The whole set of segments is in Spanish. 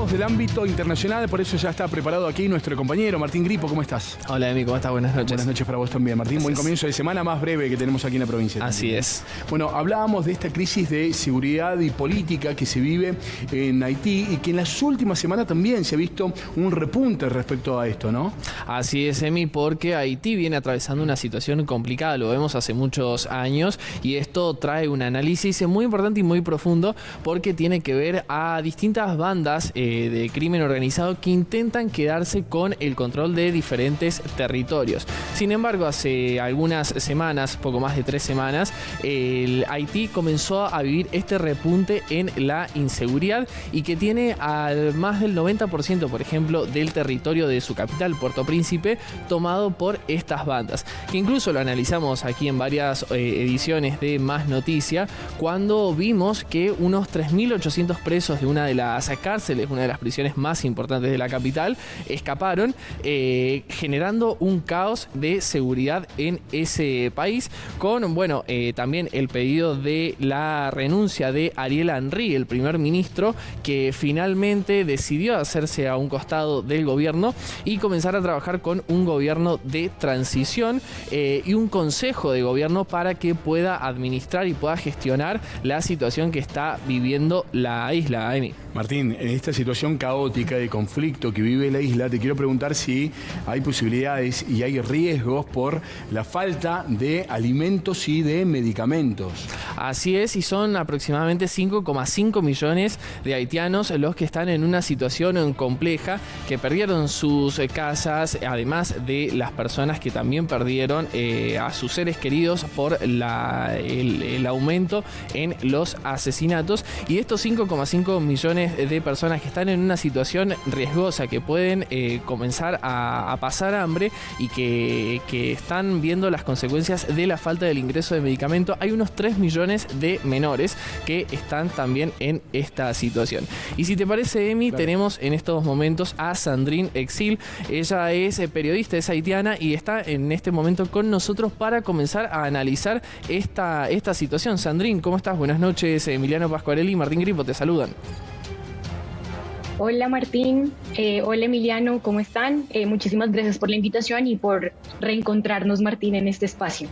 hablamos del ámbito internacional, por eso ya está preparado aquí nuestro compañero Martín Gripo. ¿Cómo estás? Hola, Emi, ¿cómo estás? Buenas noches. Buenas noches para vos también, Martín. Gracias. Buen comienzo de semana, más breve que tenemos aquí en la provincia. Así es. Bueno, hablábamos de esta crisis de seguridad y política que se vive en Haití y que en las últimas semanas también se ha visto un repunte respecto a esto, ¿no? Así es, Emi, porque Haití viene atravesando una situación complicada, lo vemos hace muchos años, y esto trae un análisis muy importante y muy profundo porque tiene que ver a distintas bandas de crimen organizado que intentan quedarse con el control de diferentes territorios. Sin embargo, hace algunas semanas, poco más de 3 semanas, el Haití comenzó a vivir este repunte en la inseguridad y que tiene al más del 90%, por ejemplo, del territorio de su capital, Puerto Príncipe, tomado por estas bandas, que incluso lo analizamos aquí en varias ediciones de Más Noticia, cuando vimos que unos 3.800 presos de una de las cárceles, una de las prisiones más importantes de la capital, escaparon, generando un caos de seguridad en ese país, con, bueno, también el pedido de la renuncia de Ariel Henry, el primer ministro, que finalmente decidió hacerse a un costado del gobierno y comenzar a trabajar con un gobierno de transición y un consejo de gobierno para que pueda administrar y pueda gestionar la situación que está viviendo la isla, Emi. Martín, en esta situación caótica de conflicto que vive la isla, te quiero preguntar si hay posibilidades y hay riesgos por la falta de alimentos y de medicamentos. Así es, y son aproximadamente 5,5 millones de haitianos los que están en una situación compleja, que perdieron sus casas, además de las personas que también perdieron a sus seres queridos por el aumento en los asesinatos. Y estos 5,5 millones de personas que están en una situación riesgosa, que pueden comenzar a pasar hambre y que están viendo las consecuencias de la falta del ingreso de medicamento, hay unos 3 millones de menores que están también en esta situación. Y si te parece, Emi, claro, tenemos en estos momentos a Sandrine Exil. Ella es periodista, es haitiana y está en este momento con nosotros para comenzar a analizar esta situación. Sandrine, ¿cómo estás? Buenas noches. Emiliano Pascuarelli y Martín Gripo te saludan. Hola Martín, hola Emiliano, ¿cómo están? Muchísimas gracias por la invitación y por reencontrarnos, Martín, en este espacio.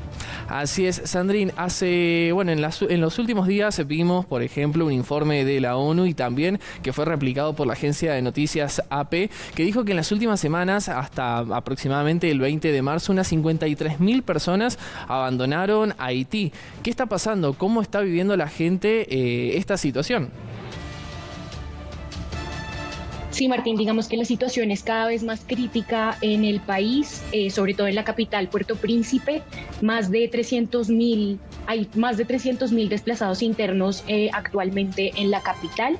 Así es, Sandrine, en los últimos días vimos, por ejemplo, un informe de la ONU y también que fue replicado por la agencia de noticias AP, que dijo que en las últimas semanas, hasta aproximadamente el 20 de marzo, unas 53.000 personas abandonaron Haití. ¿Qué está pasando? ¿Cómo está viviendo la gente esta situación? Sí, Martín, digamos que la situación es cada vez más crítica en el país, sobre todo en la capital, Puerto Príncipe. Hay más de 300.000 desplazados internos actualmente en la capital.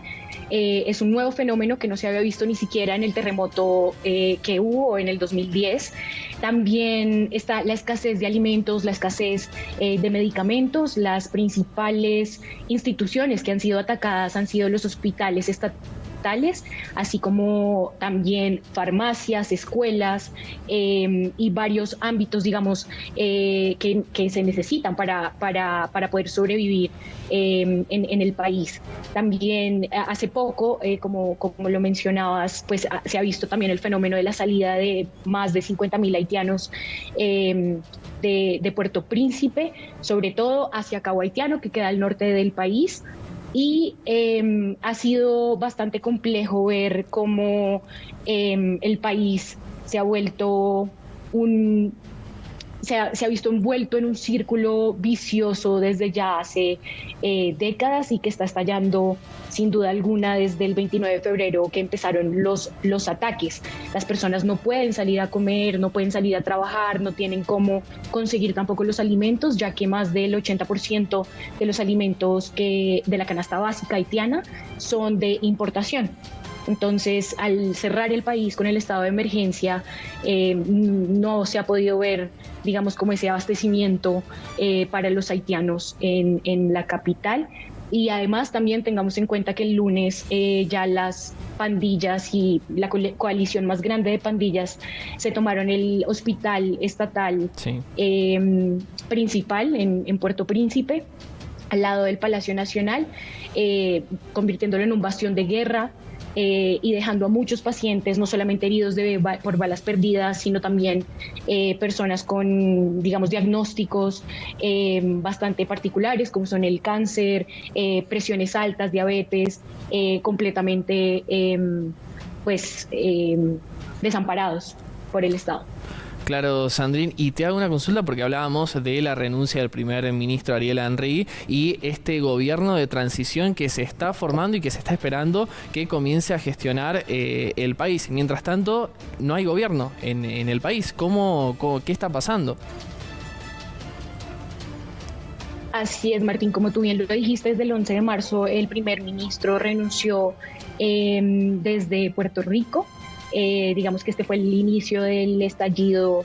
Es un nuevo fenómeno que no se había visto ni siquiera en el terremoto que hubo en el 2010. También está la escasez de alimentos, la escasez de medicamentos. Las principales instituciones que han sido atacadas han sido los hospitales estatales, así como también farmacias, escuelas y varios ámbitos, digamos, que se necesitan para poder sobrevivir en el país. También hace poco, como lo mencionabas, pues se ha visto también el fenómeno de la salida de más de 50.000 haitianos de Puerto Príncipe, sobre todo hacia Cabo Haitiano, que queda al norte del país. Y ha sido bastante complejo ver cómo el país se ha vuelto se ha visto envuelto en un círculo vicioso desde ya hace décadas y que está estallando sin duda alguna desde el 29 de febrero que empezaron los ataques. Las personas no pueden salir a comer, no pueden salir a trabajar, no tienen cómo conseguir tampoco los alimentos, ya que más del 80% de los alimentos de la canasta básica haitiana son de importación. Entonces, al cerrar el país con el estado de emergencia, no se ha podido ver, digamos, como ese abastecimiento para los haitianos en la capital. Y además también tengamos en cuenta que el lunes ya las pandillas y la coalición más grande de pandillas se tomaron el hospital estatal principal en Puerto Príncipe, al lado del Palacio Nacional, convirtiéndolo en un bastión de guerra. y dejando a muchos pacientes, no solamente heridos por balas perdidas, sino también personas con, digamos, diagnósticos bastante particulares, como son el cáncer, presiones altas, diabetes, completamente desamparados por el Estado. Claro, Sandrine, y te hago una consulta porque hablábamos de la renuncia del primer ministro Ariel Henry y este gobierno de transición que se está formando y que se está esperando que comience a gestionar el país. Mientras tanto, no hay gobierno en el país. ¿Qué está pasando? Así es, Martín, como tú bien lo dijiste, desde el 11 de marzo el primer ministro renunció desde Puerto Rico. Digamos que este fue el inicio del estallido,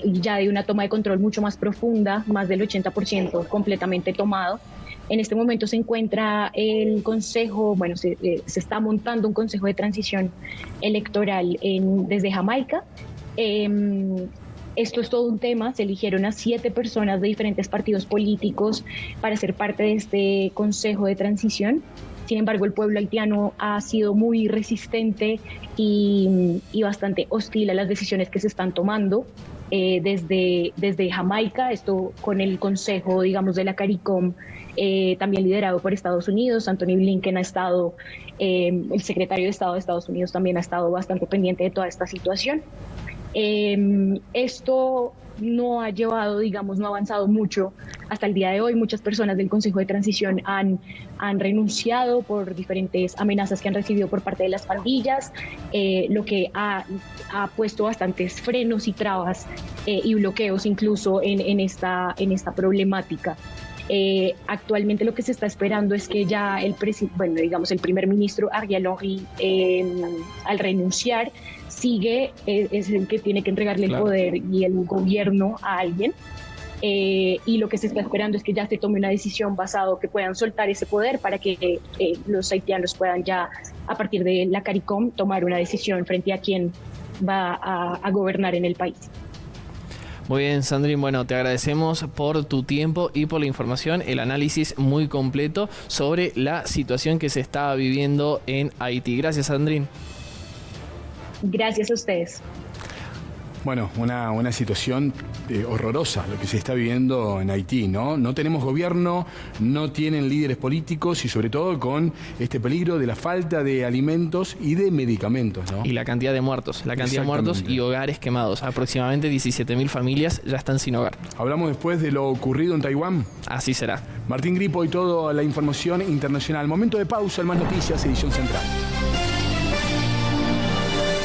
ya de una toma de control mucho más profunda, más del 80% completamente tomado. En este momento se encuentra el consejo, se está montando un consejo de transición electoral desde Jamaica. Esto es todo un tema, se eligieron a 7 personas de diferentes partidos políticos para ser parte de este consejo de transición. Sin embargo, el pueblo haitiano ha sido muy resistente y bastante hostil a las decisiones que se están tomando desde Jamaica, esto con el consejo, digamos, de la CARICOM, también liderado por Estados Unidos. Anthony Blinken ha estado, el secretario de Estado de Estados Unidos también ha estado bastante pendiente de toda esta situación. Esto no ha llevado, digamos, no ha avanzado mucho hasta el día de hoy. Muchas personas del Consejo de Transición han renunciado por diferentes amenazas que han recibido por parte de las pandillas, lo que ha puesto bastantes frenos y trabas y bloqueos incluso en esta problemática. Actualmente lo que se está esperando es que ya el primer ministro Ariel Henry, al renunciar, es el que tiene que entregarle el poder y el gobierno a alguien. Y lo que se está esperando es que ya se tome una decisión basado que puedan soltar ese poder para que los haitianos puedan ya, a partir de la CARICOM, tomar una decisión frente a quién va a gobernar en el país. Muy bien, Sandrine. Bueno, te agradecemos por tu tiempo y por la información, el análisis muy completo sobre la situación que se está viviendo en Haití. Gracias, Sandrine. Gracias a ustedes. Bueno, una situación horrorosa lo que se está viviendo en Haití, ¿no? No tenemos gobierno, no tienen líderes políticos y sobre todo con este peligro de la falta de alimentos y de medicamentos, ¿no? Y la cantidad de muertos, y hogares quemados. Aproximadamente 17.000 familias ya están sin hogar. Hablamos después de lo ocurrido en Taiwán. Así será. Martín Gripo y toda la información internacional. Momento de pausa, en Más Noticias, edición central.